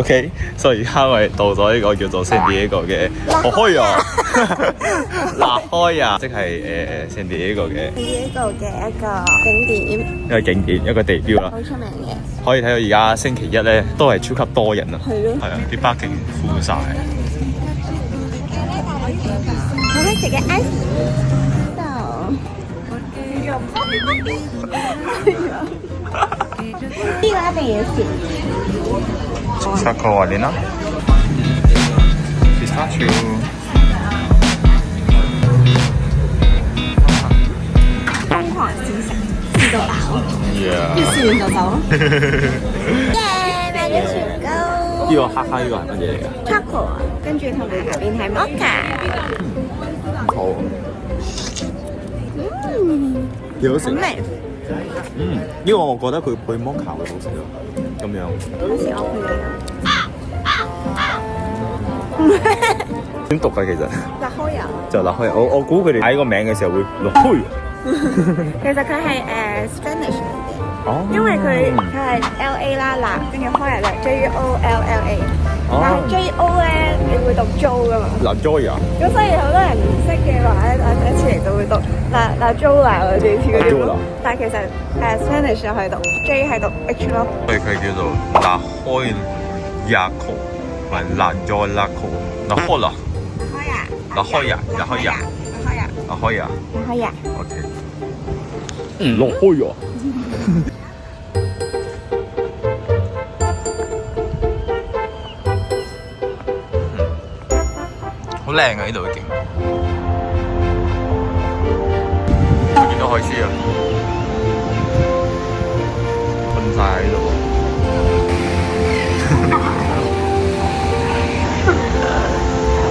OK，所以而家我哋到咗呢個叫做聖地呢個嘅La Jolla，即係聖地呢個嘅呢個嘅一個景點，一個景點，一個地標啦。好出名嘅。可以睇到而家星期一咧，都係超級多人啊。係咯。係啊，啲 parking full 晒。我哋食嘅 ice cream，呢個一定要試。Choco Valina Pistachio 瘋狂試食，試到飽，要試完就走。耶！買咗雪糕。呢個黑黑呢個係乜嘢嚟㗎 Choco 啊，跟住同埋下邊係 Mocha。好，幾好食。好味。呢個我覺得佢配 Mocha 會好食咯，咁樣。好似我配你點讀㗎其實？La Jolla。就落去，我估佢哋睇個名嘅時候會落去。其實佢係Spanish 嚟嘅。哦。因為佢係 LA 啦，嗱，跟住開嚟 JOLLA，但係 JO 咧你會讀 Jo 噶嘛La Jolla。咁所以好多人唔識嘅話咧，第一次嚟就會讀La Jolla嗰啲似嗰啲咯。但係其實Spanish 係讀 J 係讀 H 咯。所以佢叫做 La Jolla，唔係 La Jolla，La Jolla。La Jolla，La Jolla，La Jolla。OK。La Jolla。好靚啊！呢度嘅景，見到海獅啊，瞓晒喺度。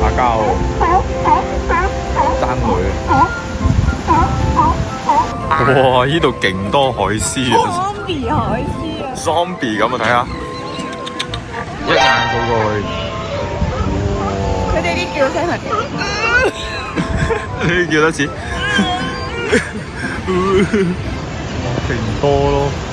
阿膠爭女。哇！呢度勁多海獅啊 Zombie 海獅啊 ！Zombie 咁啊，睇下，一眼掃過去。佢哋啲叫聲係你叫多次，勁多咯〜